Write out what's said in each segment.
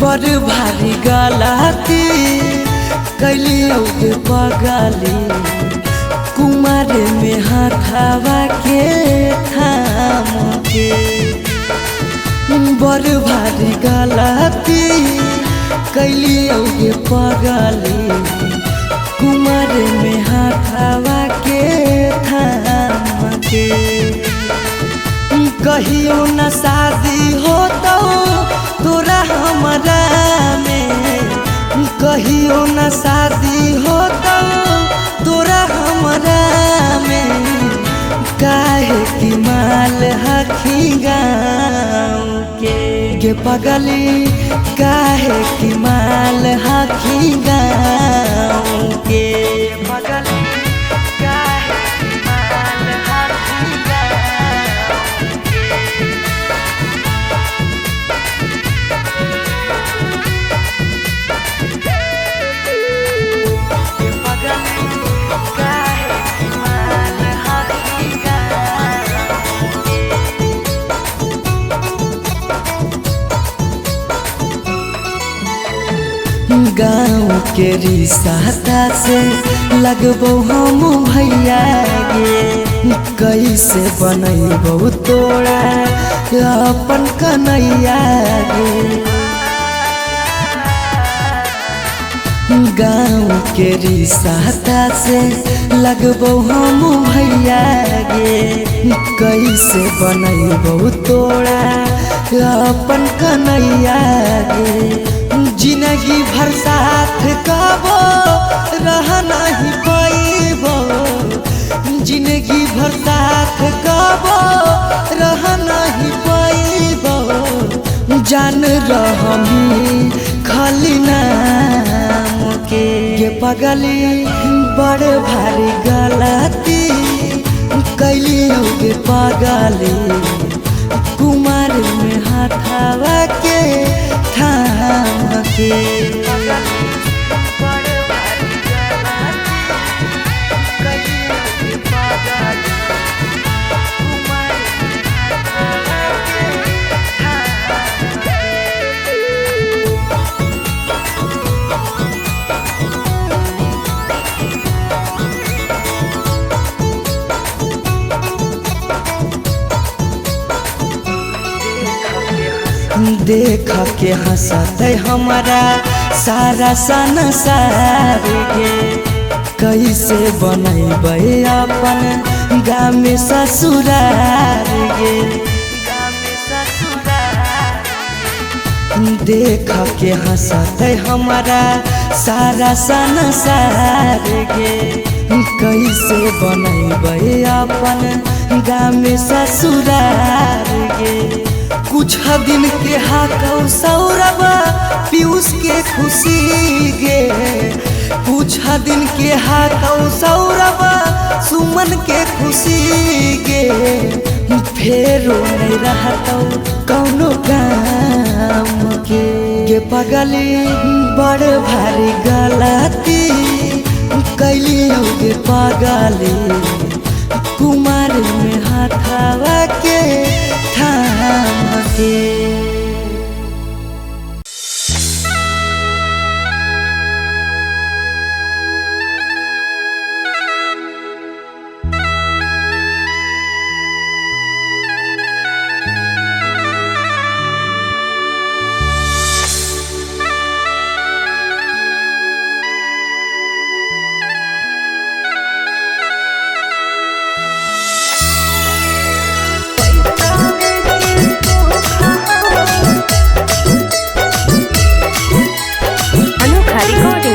बड़ भारी गलती कैलियो के पगली कुमार में हाथावा के थाम के। बड़ भारी गलती कैलियो के पगली कुमार में हाथावा के थाम के। कहियो न शादी हो तो तोरा हमरा में, कहियो न शादी हो तो तोरा हमरा में। काहे की माल हखी गाँव के पगली, काहे की माल हखी गाँव के पगली। गाँव के रिश्ता से लगबो हम भैया गे, कैसे बनैबो तोरा अपन कन्हैया गे। गाँव के रिश्ता से लगबो हम भैया गे, कैसे बनैबो तोरा अपन कन्हैया गे। जिंदगी भर साथ कबो रह नहीं पाइबो, जिंदगी भर साथ कबो रह नहीं पाइबो। जान रहमी खाली नाम के पगली, बड़ भारी गलती कैलियो के पगली कुमार में हाथावा के थाम के। देख के हंसते हमारा सारा संसार गे, कैसे बनैबे अपन गाँव में ससुरार गे। देख के हंसते हमारा सारा संसार गे, कैसे बनैबे अपन गाँव में ससुरार गे। कुछ दिन के हाकौ सौरभ पीयूष के खुशी गे, कुछ दिन के हाकौ सौरभ सुमन के खुशी गे। फेरो नहीं रहतौ कौनो काम के पगली, बड़ भारी गलती कैलियो के पगली कुमार में हाथावा के थाम के।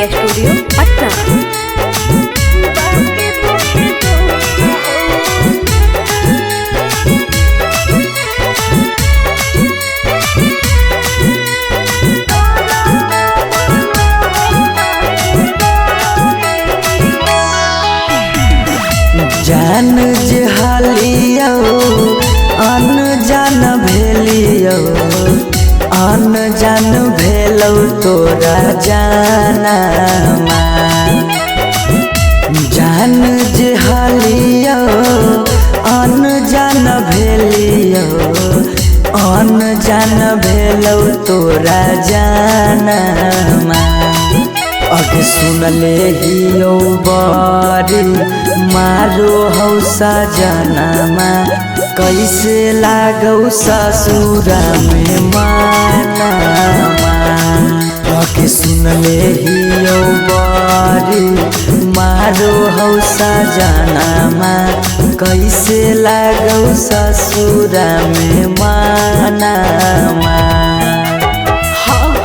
स्टूडियो पटना। जान जे हालियो अनजान भेलियो, अनजान भेलौ तोरा जाना। जान जे हालियो अनजान भेलियो, धन जान भेलौ तोरा जानमा अगे सुनले हियौ बरी मारो हौ सजनमा कैसे लागौ ससुरा में मानमा अगे सुनले हियौ बरी मारो हौ सजनमा कैसे लागौ ससुरा में मानमा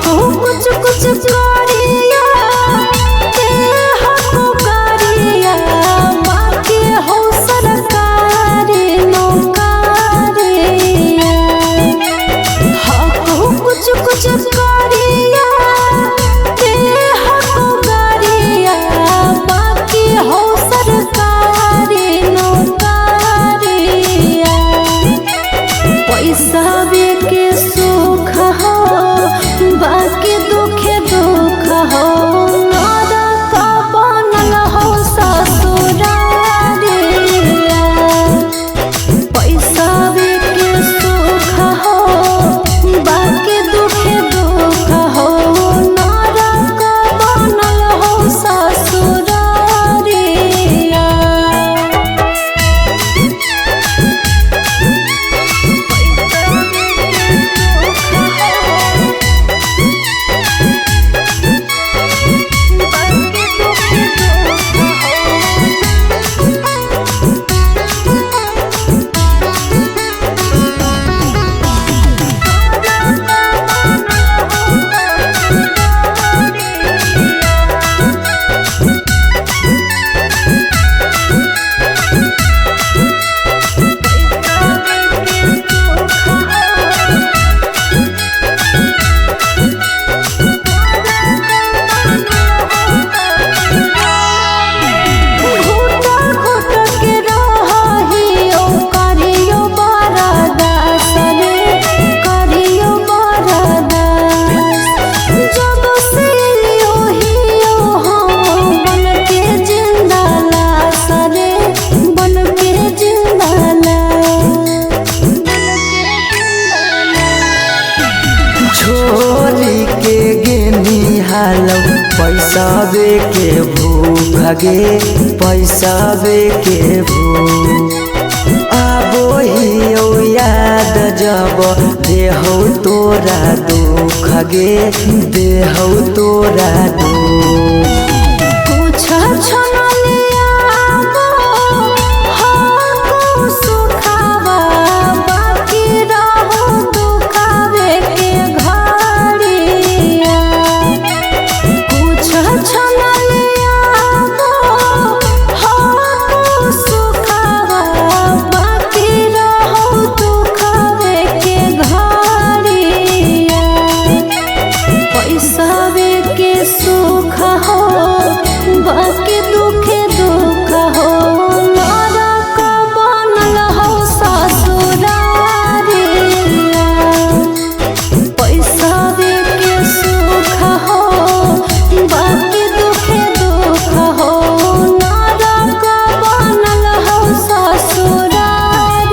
कुछ कुछ करिया के हको करिया बाकी हो सरकारी नौकरिया हको कुछ कुछ करिया के हको करिया बाकी हो सरकारी नौकरिया पैसा के सुख हो बाकी दुखे दुख हो नरक बनल हो ससुरारिया पैसा के सुख हो बाकी दुखे दुख हो नरक बनल हो ससुरारिया छोरी के गेनी हालौ पैसाबे के भूख गे पैसाबे के भूख आबो हियौ याद जब देहौ तोरा दुख गे देहौ तोरा दुख कुछ छनलिया हको सुखावा बाकी रहो दुखावे के घड़िया कुछ छनलिया हको सुखावा बाकी रहो दुखावे के घड़िया पैसा के सुख हो बाकी दुखे दुख हो नरक बनल हो ससुरारिया पैसा के सुख हो बाकी दुखे दुख हो नरक बनल हो ससुरारिया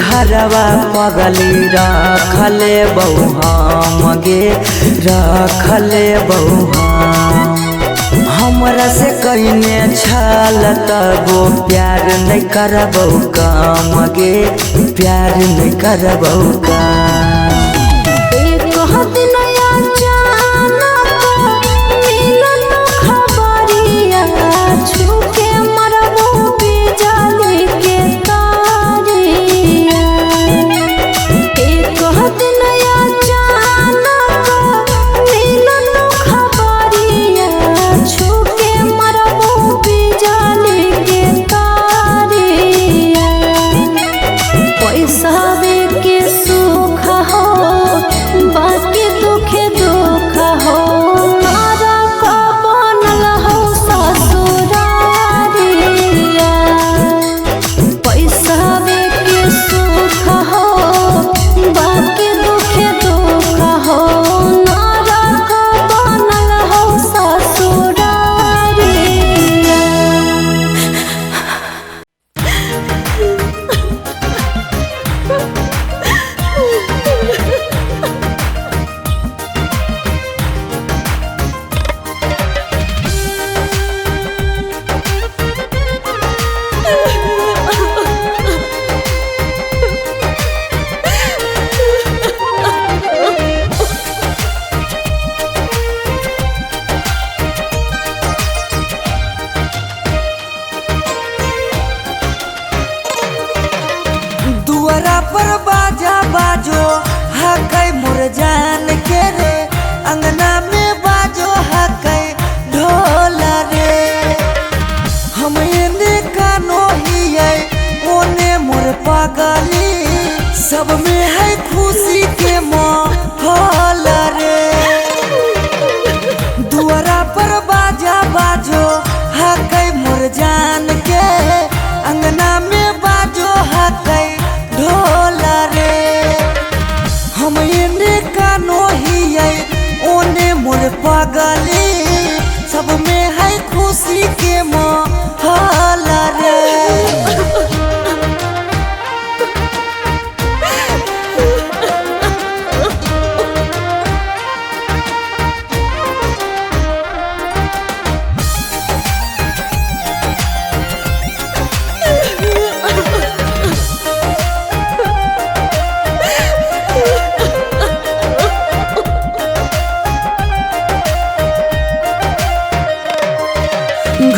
हरवा पगली रखले बहु हम गे रखले बहु हम हमरा से कहीने छल तबो प्यार नहीं करबौ काम गे प्यार नहीं करबौ काम एक दिन अचानक मिलल खबरिया छूके मरबो बिजली के तारिया एक दिन अचानक मिलल खबरिया छूके मरबो बिजली के तारिया पैसा के सुख हो बाकी दुख दुख हो नरक बनल हो ससुरारिया पैसा के सुख हो बाकी दुख दुख हो नरक बनल हो ससुरारिया। दुआरा पर बाजा बाजो हकै मोर जान के रे अंगना में बाजो हकै ढोल रे हम एने कानो हियै ओने मोर पागली सब में है खुशी के माहौल रे दुआरा पर बाजा बाजो हकै मोर जान के अंगना में बाजो हकै ढोल रे हम एने कानो हियै ओने मोर पागली सब में है खुशी के माहौल रे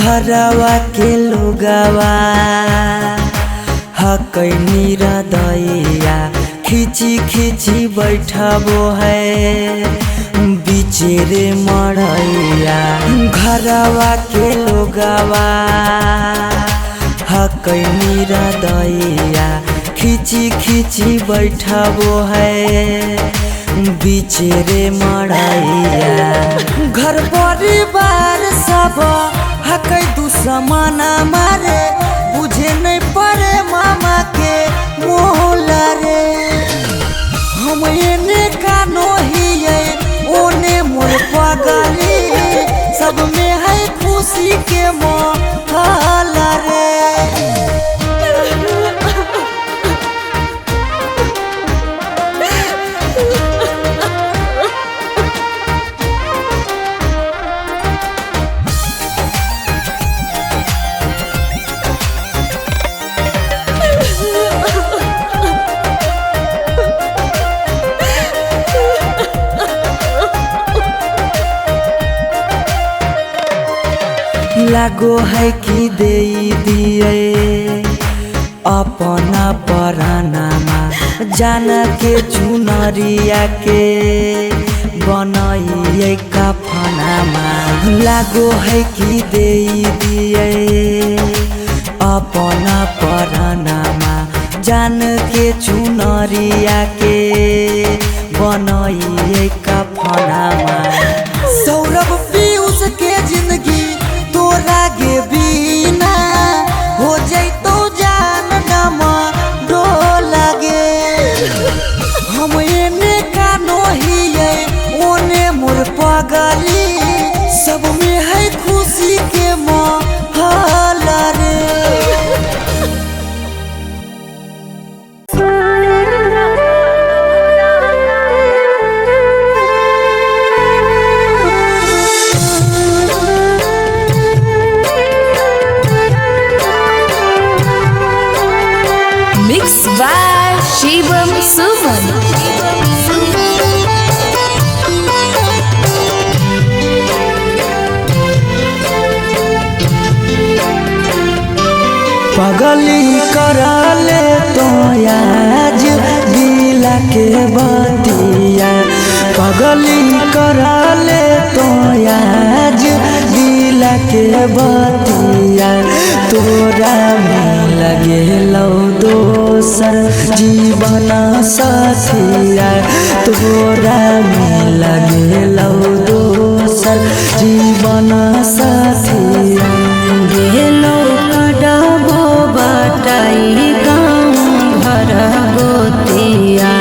घरवा के लोगवा हकै निरदैया खिची खिची बैठबो है बीचे रे मड़ैया घरवा के लोगवा हकै निरदैया खिची खिची बैठबो है बीचे रे मड़ैया घर परिवार सब हकै दुश्मन मारे बुझे नहीं पड़े मामा के मोहल रे हम एने कानो हियै ओने मोर पागली सब में है खुशी के माहौल रे लागो है कि दे दिए अपना परानामा जान के चुनरिया के बनाइए कफनामा लागो है कि दे दिए अपना परानामा जान के चुनरिया के बनाइए कफनामा सौरभ पीयूष के जिंदगी तोरा गे बिना हो जैतो जान नमा डोल गे हम एने कानो हियै ओने मोर पागली सब में है खुशी के माहौल रे सुमन पगली कराले तो आज दिला के बतिया पगली कराले तो आज दिला के बतिया तोरा में लगे लो दोसर जीवन साथिया तोरा में लगे लो दोसर जीवन साथिया गेलो कडाबो बटाई गाँव घर गोतिया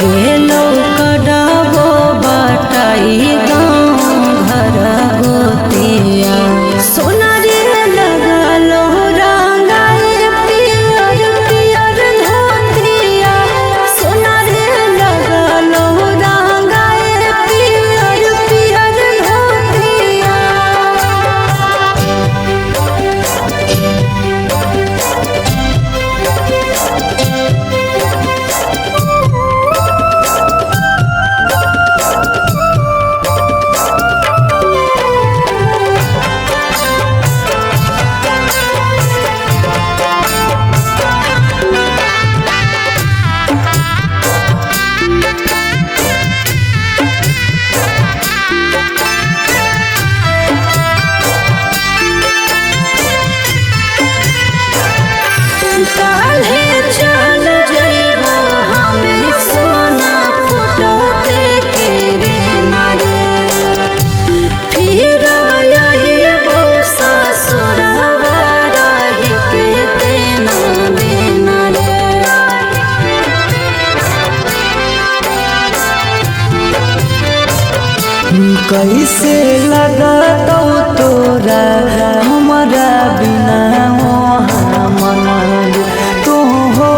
गेलो कडाबो बटाई गाँव घर गोतिया सोना रे लगलो रंगाए पियर पियर धोतिया सोना रे लगलो रंगाए पियर पियर धोतिया काल्हे चल जइबो हमें सोना फोटो देखे रे मारे फिर आइबो ससुरवा रही के देना देना कैसे लगा तो तोरा हमारा बिना मन तू हो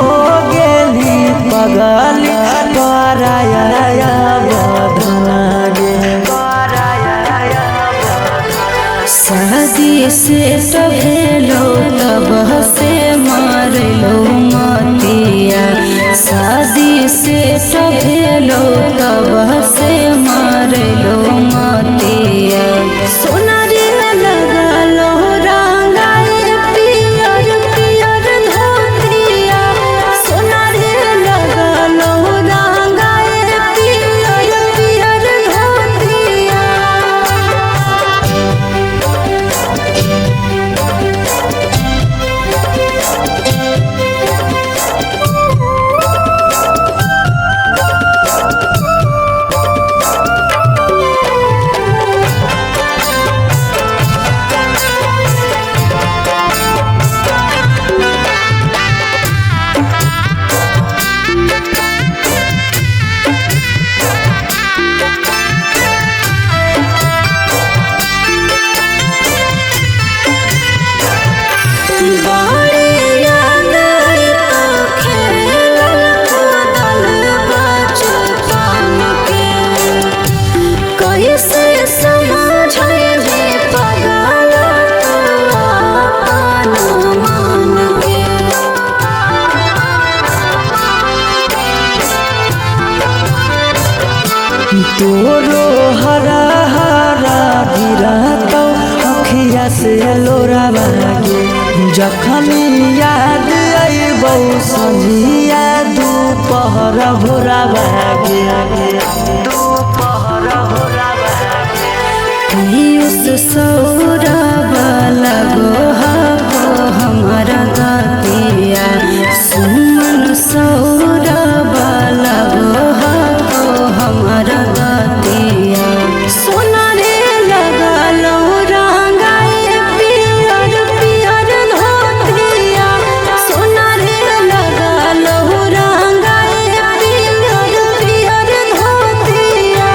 गेली पगली पराया बदना गे शादी से तो भेलो तब से मारलो मतिया शादी से तो भेलो तब से मारलो मतिया सोना रे लगलो रंगाए पियर पियर धोतिया सोना रे लगलो रंगाए पियर पियर धोतिया तोरो हरा हरा गिरा तो अखिया से लोरा बागे जखन याद अइबौ संझिया दोपहर भोरा बागे दोपहर भोरा बागे पीयूष सौरभ लगो हो हमारा गतिया सुमन सौरभ लगो हो हमारा गतिया सोना रे लगलो रंगाए पियर पियर धोतिया सोना रे लगलो रंगाए पियर पियर धोतिया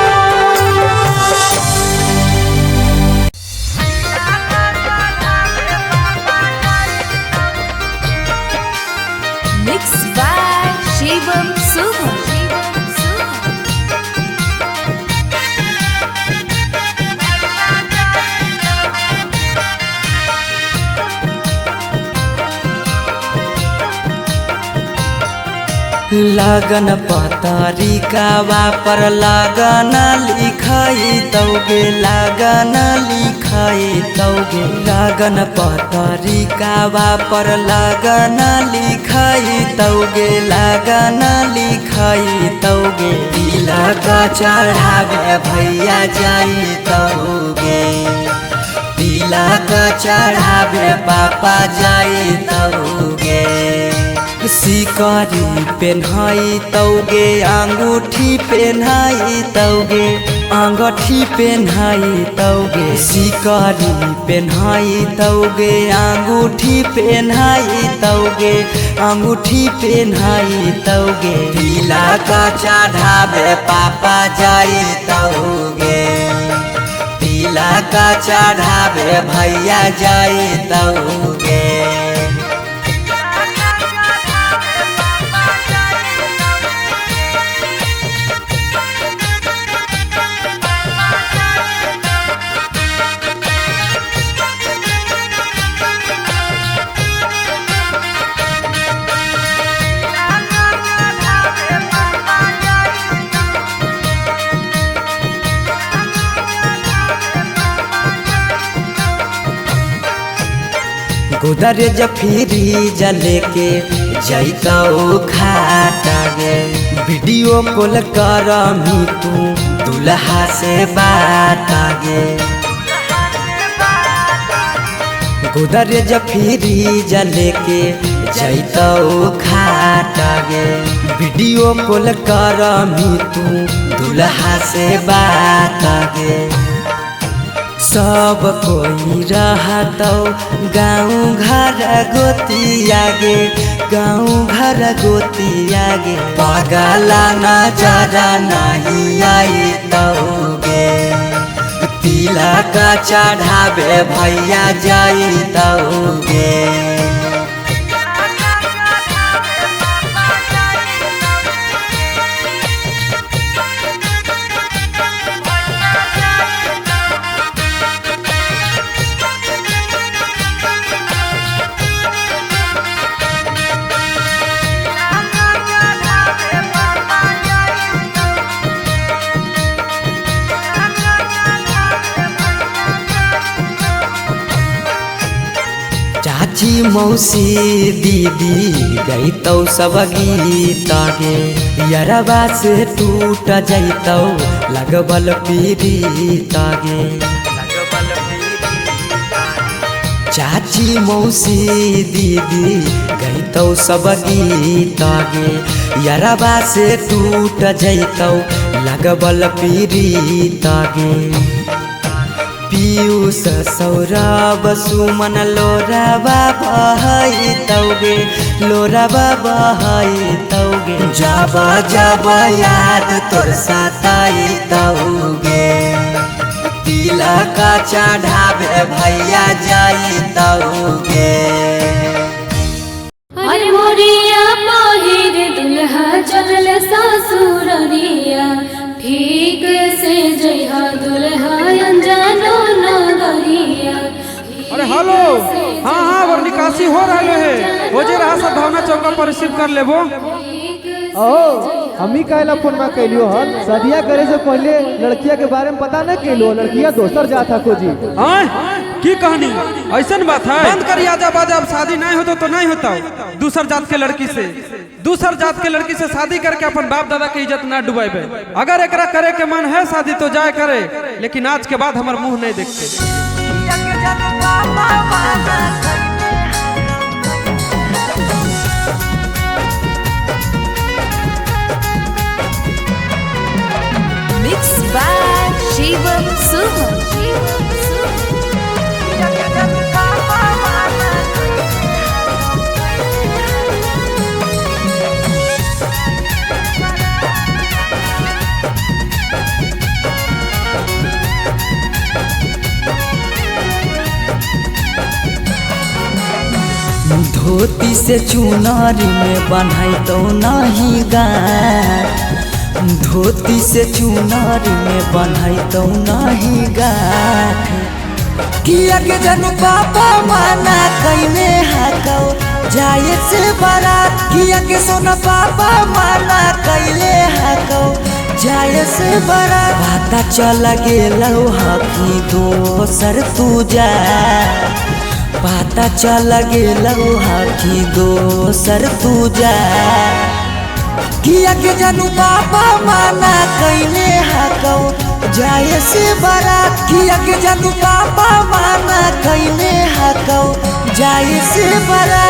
लगन पतरिकावा पर लगन लिखाई तौगे लगन लिखाई तौगे लगन पतरिकावा पर लगन लिखाई तौगे लगन लिखाई तौगे तिलक चढ़ावे भैया जाई तौगे तिलक चढ़ावे पापा जाई तौगे सिकरी पेन्हाई तौगे अंगूठी पेन्हाई तौगे अंगूठी पेन्हाई तौगे सिकरी पेन्हाई तौगे अंगूठी पेन्हाई तौगे अंगूठी पेन्हाई तौगे तिलक चढ़ावे पापा जाई तौगे तिलक चढ़ावे भैया जाई तौगे गोदरेज फ्रिज लेके जैतौ खाटा गे वीडियो कॉल करमी तू दुल्हा से बात गे गोदरेज फ्रिज लेके जैतौ खाटा गे वीडियो कॉल करमी तू दुल्हा से बात गे सब कोई रहतौ गाँव घर गोतिया गे गाँव घर गोतिया गे पगला नजर नहीं आई तौगे तिलक चढ़ावे भैया जाई तौगे चाची मौसी दीदी गईतौ सब गीत गे यरबा से टूट जैतौ लगबल पीड़ित गे चाची मौसी दीदी गईतौ सब गीत गे यरबा से टूट जैतौ लगबल पीड़ित गे पीयूष सौरभ सुमन लोराबा बहाई तौगे लोराबा बहाई तौगे जब जब याद तोर सताई तौगे तिलक चढ़ावे भैया जाई तौगे अरे मोरिया पहिर दुल्हा चलल ससुररिया ठीक से जइहा दुल्हा अनजानो नगरिया। अरे हेलो हाँ हाँ और निकासी हो रहा है हो जे रहा सब भावना चौका पर रिसीव कर लेबो। हमी कहला फोन में कैलियो हल शादिया करे से पहले लड़किया के बारे में पता न कैलो लड़किया दोसर जात है को जी की कहानी ऐसा बात है बंद करिए आजा बाजा अब शादी नहीं होता तो नहीं होता दूसर जात के लड़की से शादी करके अपन बाप दादा के इज्जत ना डुबाइबे। अगर एकरा करे के मन है शादी तो जाए करे लेकिन आज के बाद हमार मुंह नहीं देखते। Mixed by Shivam Suman. धोती से चुनारी में बन्हाई तो नहीं गाय धोती से चुनारी में बन्हाई तो नहीं गाय किया के जनु पापा माना कईने हाकौ जाए से बारात किया के सोना पापा माना कैले हको जाए से बड़ा पता चल गेलौ हकी दोसर तू जा पता चल गेलौ हकी दोसर तू जा किया के जानू पापा माना कैले हको जाए से बड़ा किया के जानू पापा माना कैले हको जाए से बड़ा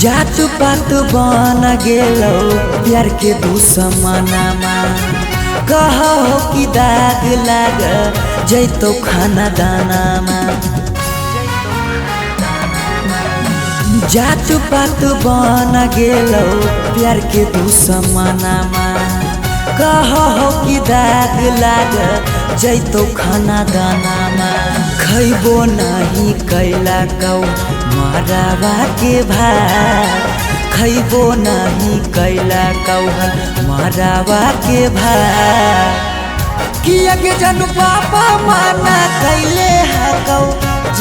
जात पात बन गेलो प्यार के दुश्मनमा कहो कि दाग लाग जैतो खाना दानामा जात पात बन गेलो प्यार के दुश्मनमा कहो कि दाग लाग जैतो खाना दानामा खैबो नहीं कैला कौ मरावा के भात खैबो नहीं कैला कौहल मरावा के भात किया के जानू पापा माना कैले हको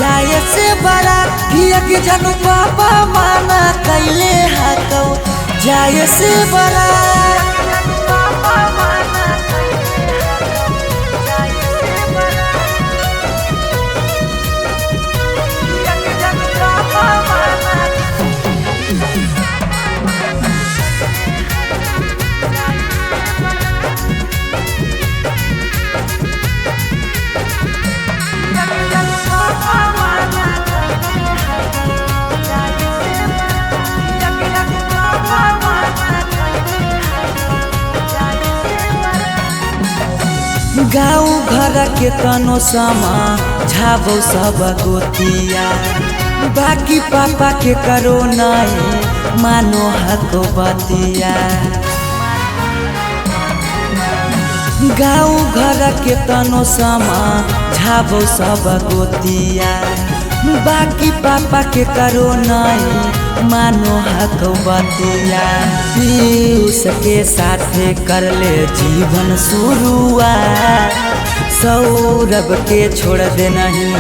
जाए से बड़ा किया के जानू पापा माना कैले हको जाए से बड़ा गाँव घर के तनो समा झाबो सब गोतिया बाकी पापा के करो नहीं मानो हको बतिया गाँव घर के तनो समा झाबो सब गोतिया बाकी पापा के करो नहीं मानो हको बतिया पीयूष के साथे कर ले जीवन शुरुआत सौरभ के छोड़ दे नहीं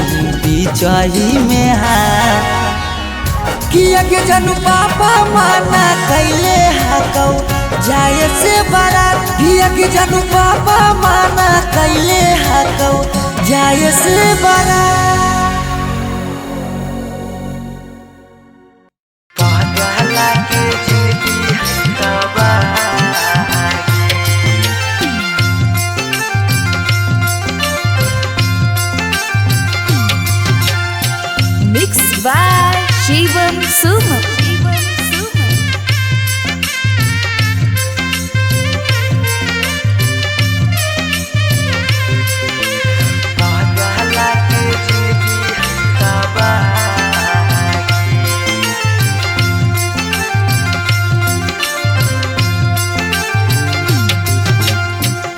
बीचही में हाथ किया के जानू पापा माना कैले हको जाए से बड़ा किया के जानू पापा माना कैले हको जाए से बड़ा Mixed by Shivam Suman.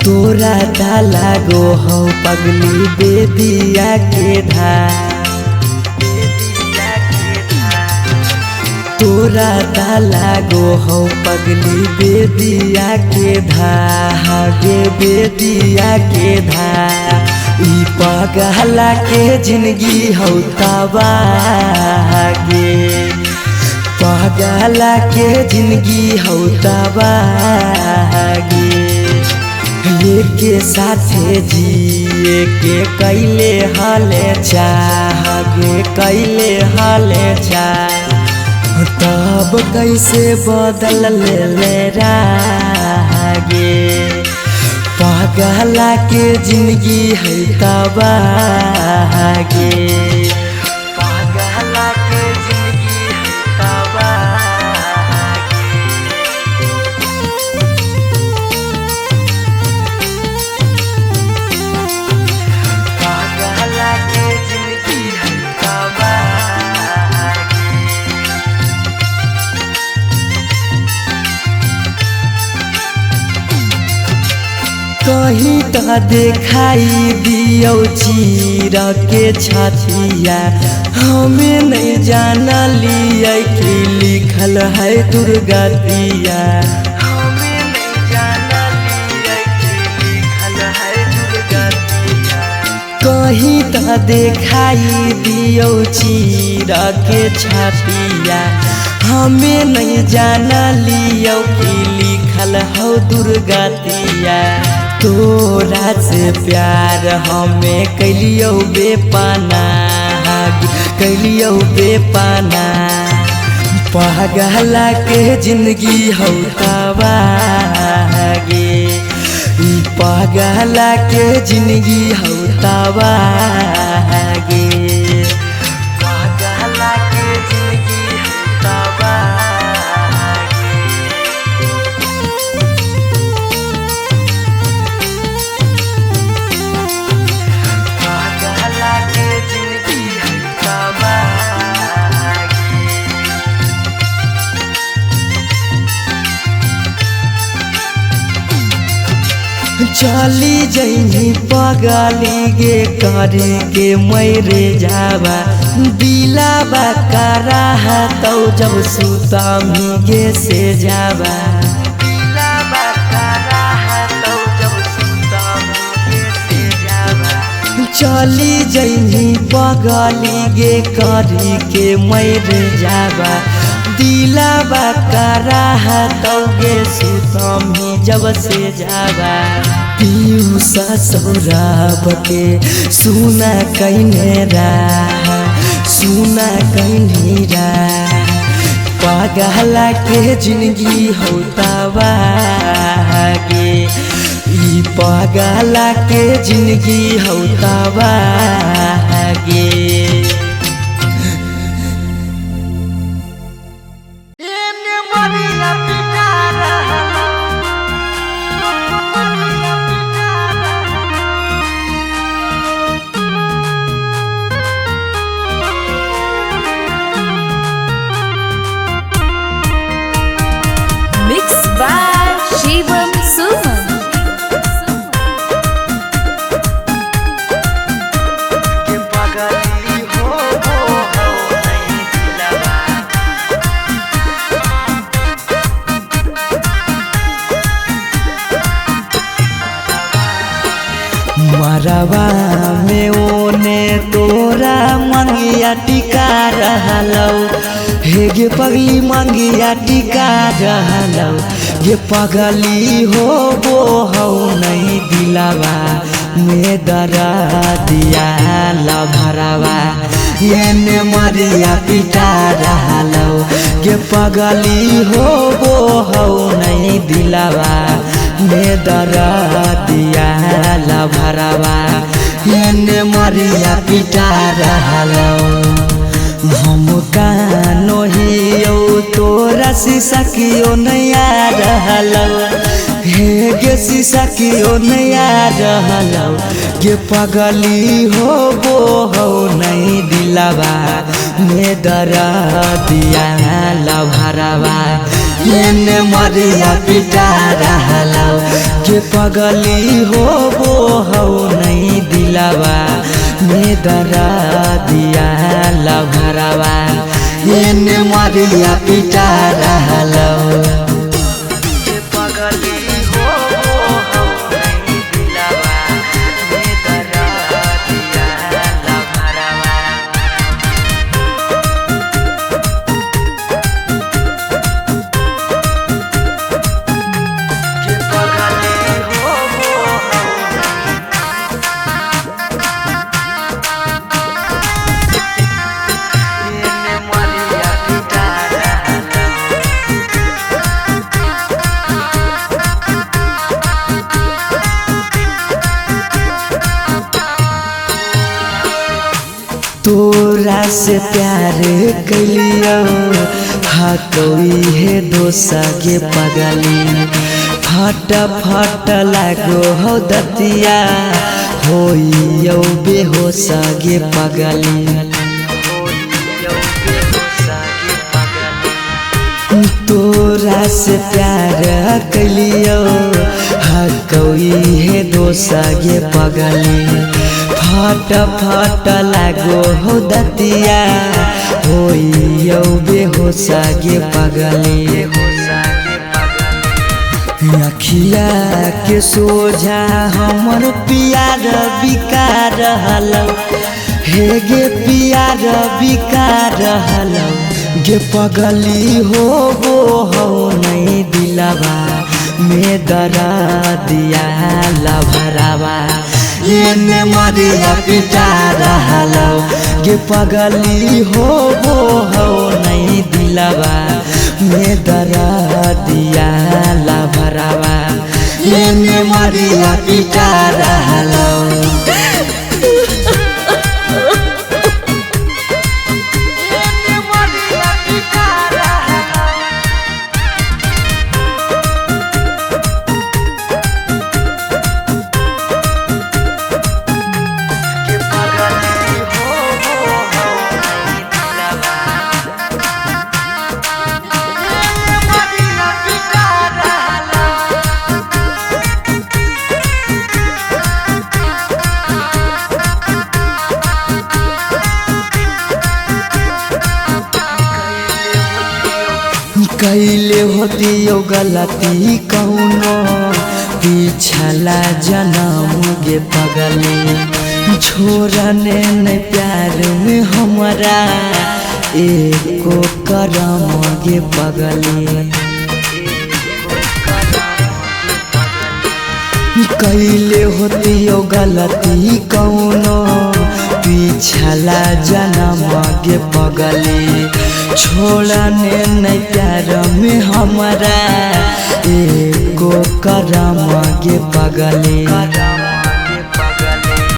तोरा दा लागो हो पगली बेदिया के धार तोरा दा लागो हो पगली बेदिया के धागे बेदिया के धार ई पगला के जिंदगी हो तबागे पगला के जिंदगी हो तबागे के साथे जिए के कैले हाले चाहे कैले हाले चाह तब कैसे बदल ले रागे पगला के जिंदगी है तबागे पगला के जिंदगी है तबागे पगला के जिंदगी है तबागे कहीं तो देखाई दियो चीर के छतिया हमें नहीं जाना लिया कि लिखल है दुर्गतिया हमें नहीं जाना लिया कि लिखल है दुर्गतिया कहीं तो देखाई दियो चीर के छतिया हमें नहीं जाना लियो कि लिखल हो दुर्गतिया तोरा से प्यार हमें कैलियो बेपाना कैलियो बेपाना पगला के जिंदगी हो तबागे पगला के जिंदगी हो तबागे पगला के जिंदगी हो तबागे चली जैनी पगली गे करे के मैरे जावा दिलाबा करा तो जब सुता गे से जावा दिलाबा करा तो जब सुता गे से जावा चली जैनी पगली गे करे के मैरे जावा दिलाबा करा तो गे सुतम जब से जावा पीऊ ससुराब के सुना कहने सुना कहनी पगला के जिंदगी होता बागे ई पगला के जिंदगी होता बागे Mixed by Shivam Suman. मरवा में ओने तोरा मंगिया टिका रहलौ हे गे पगली मंगिया टिका रहलौ ये पगली हो वो हो नहीं दिलावा में दरा दिया लभरावा ये मरिया पिटा रहलौ ये पगली हो वो हो नहीं दिलावा में दरा दिया लभरावा ये मरिया पिटा रहलौ हम कानो हियो तोरा शीशा कियो नया रहलौ हे गे शीशा कियो नया रहलौ गे पगली हो वो हो नहीं दिलावा में दरा दिया लभरावा ये मरिया पिटा रहलौ गे पगली हो वो हो नहीं दिलावा में दरा दिया लभरावा ये मरिया पिटा रहलौ तोरा से प्यार कलियो हाँ कोई है दोसा के पगली फट फट लागो हो दतिया होइयो बेहोश गे पगली तोरा से प्यार कलियो कोई है दोसगे पगली फट फट लागो हो दतिया होइयो बेहोसगे पगली अखिया के सोझा हमर प्यार बिकार हलो हे गे प्यार बिकार हलो गे पगली हो नहीं दिलवा में दरा दिया लभरावा ये मरिया पिटा रहलो गे पगली हो नहीं दिलवा में दरा दिया लभरावा ये मरिया पिटा रहलो कैले होती यो गलती कौनो पिछला जन्म गे पगली छोड़ने न प्यार में हमारा एको करम गे पगली कैले होती यो गलती कौनो पिछला जन्म गे पगली छोड़ने नहीं प्यार में हमारा एको करम गे पगली